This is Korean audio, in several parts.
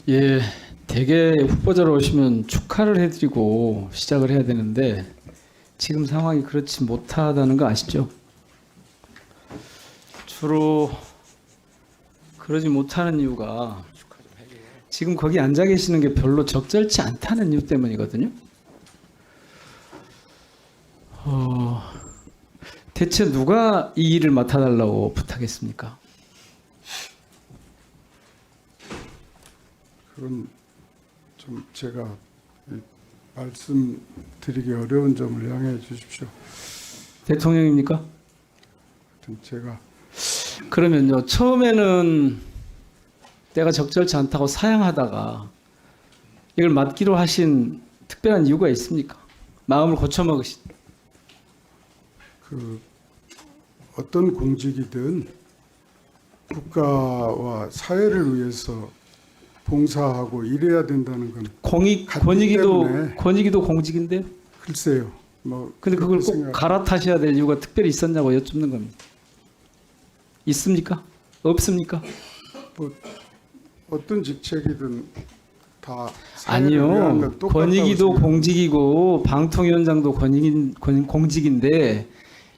예, 대개 후보자로 오시면 축하를 해드리고 시작을 해야 되는데 지금 상황이 그렇지 못하다는 거 아시죠? 주로 그러지 못하는 이유가 지금 거기 앉아 계시는 게 별로 적절치 않다는 이유 때문이거든요. 대체 누가 이 일을 맡아달라고 부탁했습니까? 그럼 좀 제가 말씀드리기 어려운 점을 양해해 주십시오. 대통령입니까? 하여튼 제가 그러면요, 처음에는 때가 적절치 않다고 사양하다가 이걸 맡기로 하신 특별한 이유가 있습니까? 마음을 고쳐먹으신. 그 어떤 공직이든 국가와 사회를 위해서 봉사하고 일해야 된다는 건 같기 때문에. 권익위도 공직인데. 글쎄요. 뭐 근데 그걸 그렇게 꼭 생각- 갈아타셔야 될 이유가 특별히 있었냐고 여쭙는 겁니다. 있습니까? 없습니까? 뭐 어떤 직책이든 다 사회를 위한 아니요. 건 똑같다고 권익위도 생각합니다. 공직이고 방통위원장도 공직인데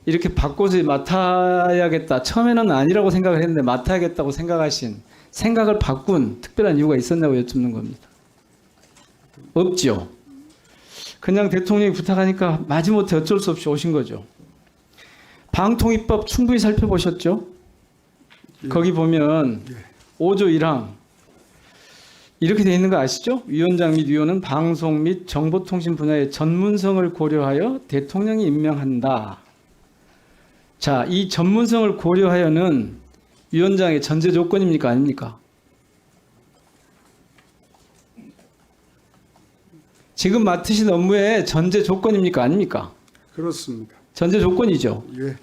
이렇게 바꿔서 맡아야겠다. 처음에는 아니라고 생각을 했는데 맡아야겠다고 생각하신 생각을 바꾼 특별한 이유가 있었냐고 여쭙는 겁니다. 없죠. 그냥 대통령이 부탁하니까 마지못해 어쩔 수 없이 오신 거죠. 방통위법 충분히 살펴보셨죠? 예. 거기 보면 예. 5조 1항 이렇게 돼 있는 거 아시죠? 위원장 및 위원은 방송 및 정보통신 분야의 전문성을 고려하여 대통령이 임명한다. 자, 이 전문성을 고려하여는 위원장의 전제 조건입니까? 아닙니까? 지금 맡으신 업무의 전제 조건입니까? 아닙니까? 그렇습니다. 전제 조건이죠. 예.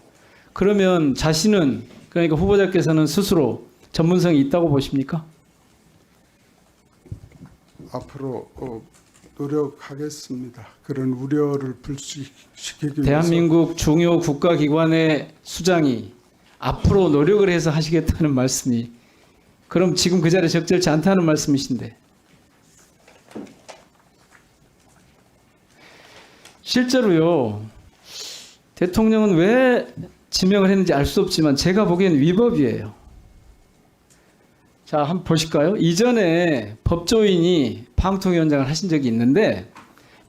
그러면 자신은, 그러니까 후보자께서는 스스로 전문성이 있다고 보십니까? 앞으로 노력하겠습니다. 그런 우려를 불식시키기 위해서. 대한민국 중요 국가기관의 수장이 앞으로 노력을 해서 하시겠다는 말씀이, 그럼 지금 그 자리에 적절치 않다는 말씀이신데, 실제로요, 대통령은 왜 지명을 했는지 알 수 없지만 제가 보기엔 위법이에요. 자, 한번 보실까요? 이전에 법조인이 방통위원장을 하신 적이 있는데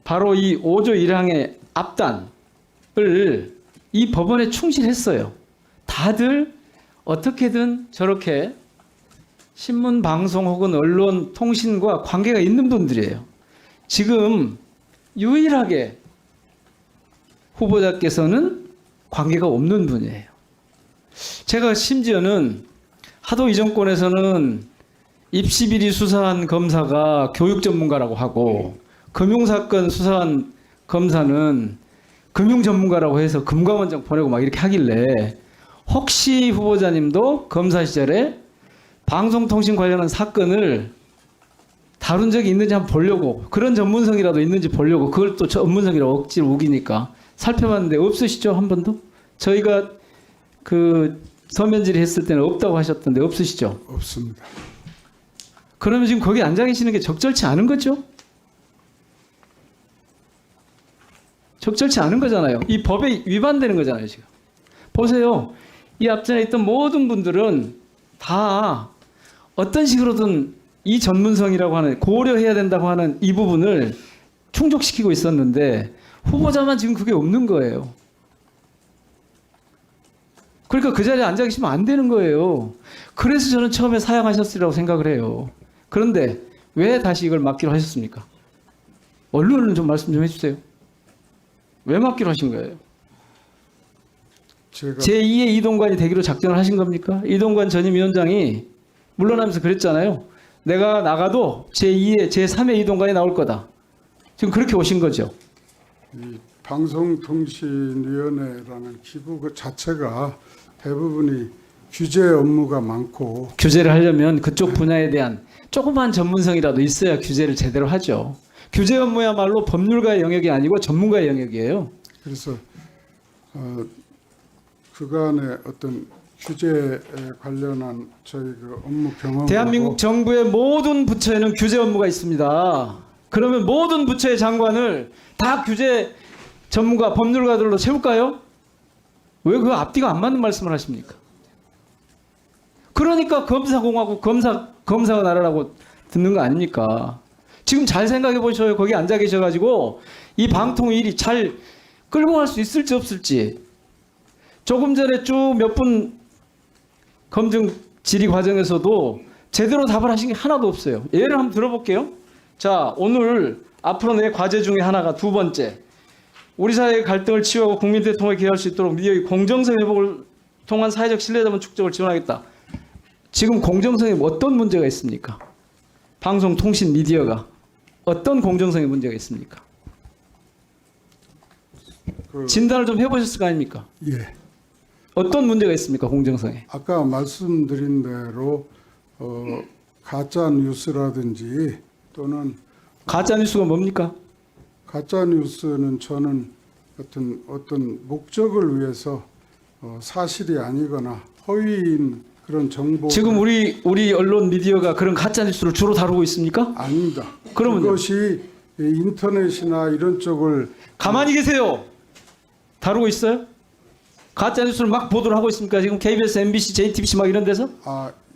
바로 이 5조 1항의 앞단을 이 법원에 충실했어요. 다들 어떻게든 저렇게 신문, 방송 혹은 언론, 통신과 관계가 있는 분들이에요. 지금 유일하게 후보자께서는 관계가 없는 분이에요. 제가 심지어는 하도 이 정권에서는 입시비리 수사한 검사가 교육 전문가라고 하고 금융사건 수사한 검사는 금융 전문가라고 해서 금감원장 보내고 막 이렇게 하길래 혹시 후보자님도 검사 시절에 방송통신 관련한 사건을 다룬 적이 있는지 한번 보려고, 그런 전문성이라도 있는지 보려고, 그걸 또 전문성이라고 억지로 우기니까 살펴봤는데 없으시죠? 한 번도? 저희가 그 서면 질의했을 때는 없다고 하셨던데 없으시죠? 없습니다. 그러면 지금 거기 앉아 계시는 게 적절치 않은 거죠? 적절치 않은 거잖아요. 이 법에 위반되는 거잖아요, 지금. 보세요. 이 앞전에 있던 모든 분들은 다 어떤 식으로든 이 전문성이라고 하는, 고려해야 된다고 하는 이 부분을 충족시키고 있었는데 후보자만 지금 그게 없는 거예요. 그러니까 그 자리에 앉아 계시면 안 되는 거예요. 그래서 저는 처음에 사양하셨으리라고 생각을 해요. 그런데 왜 다시 이걸 맡기로 하셨습니까? 언론은 좀 말씀 좀 해주세요. 왜 맡기로 하신 거예요? 제가 제2의 이동관이 되기로 작전을 하신 겁니까? 이동관 전임 위원장이 물러나면서 그랬잖아요. 내가 나가도 제2의, 제3의 이동관이 나올 거다. 지금 그렇게 오신 거죠. 이 방송통신위원회라는 기구 그 자체가 대부분이 규제 업무가 많고 규제를 하려면 그쪽 분야에 대한 조그만 전문성이라도 있어야 규제를 제대로 하죠. 규제 업무야말로 법률가의 영역이 아니고 전문가의 영역이에요. 그래서 그간의 어떤 규제에 관련한 저희 그 업무 경험 대한민국 정부의 모든 부처에는 규제 업무가 있습니다. 그러면 모든 부처의 장관을 다 규제 전문가, 법률가들로 채울까요? 왜 그 앞뒤가 안 맞는 말씀을 하십니까? 그러니까 검사공화국, 검사가 나라라고 듣는 거 아닙니까? 지금 잘 생각해 보셔요. 거기 앉아 계셔가지고 이 방통 일이 잘 끌고 갈 수 있을지 없을지. 조금 전에 쭉 몇 분 검증 질의 과정에서도 제대로 답을 하신 게 하나도 없어요. 예를 한번 들어볼게요. 자, 오늘 앞으로 내 과제 중에 하나가 두 번째. 우리 사회의 갈등을 치유하고 국민 대통령에 기여할 수 있도록 미디어의 공정성 회복을 통한 사회적 신뢰자본 축적을 지원하겠다. 지금 공정성에 어떤 문제가 있습니까? 방송, 통신, 미디어가 어떤 공정성에 문제가 있습니까? 진단을 좀 해보셨을 거 아닙니까? 예. 어떤 문제가 있습니까? 공정성에. 아까 말씀드린 대로 가짜 뉴스라든지 또는 가짜 뉴스가 뭡니까? 가짜 뉴스는 저는 어떤 목적을 위해서 사실이 아니거나 허위인 그런 정보 지금 우리 언론 미디어가 그런 가짜 뉴스를 주로 다루고 있습니까? 아닙니다. 그러면요? 그것이 인터넷이나 이런 쪽을 가만히 계세요. 다루고 있어요? 가짜 뉴스를 막 보도를 하고 있습니까? 지금 KBS, MBC, JTBC 막 이런 데서?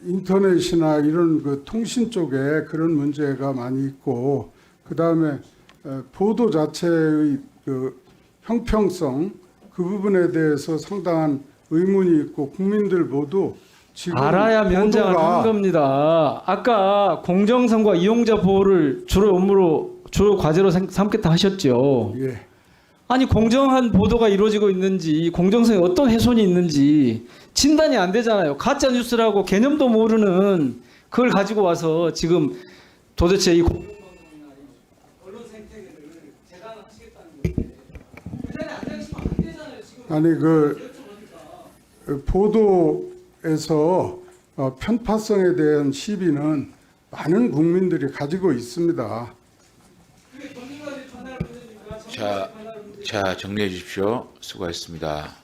인터넷이나 이런 그 통신 쪽에 그런 문제가 많이 있고 그 다음에 보도 자체의 그 형평성 그 부분에 대해서 상당한 의문이 있고 국민들 모두 지금 알아야 면장을 하는 겁니다. 아까 공정성과 이용자 보호를 주로 업무로 주요 과제로 삼겠다 하셨죠. 예. 아니 공정한 보도가 이루어지고 있는지 공정성에 어떤 훼손이 있는지 진단이 안 되잖아요. 가짜 뉴스라고 개념도 모르는 그걸 가지고 와서 지금 도대체 이 언론 생태계를 재단하시겠다는 건데 그 자리에 앉아 계시면 안 되잖아요. 지금. 아니 보도에서 편파성에 대한 시비는 많은 국민들이 가지고 있습니다. 자, 정리해 주십시오. 수고하셨습니다.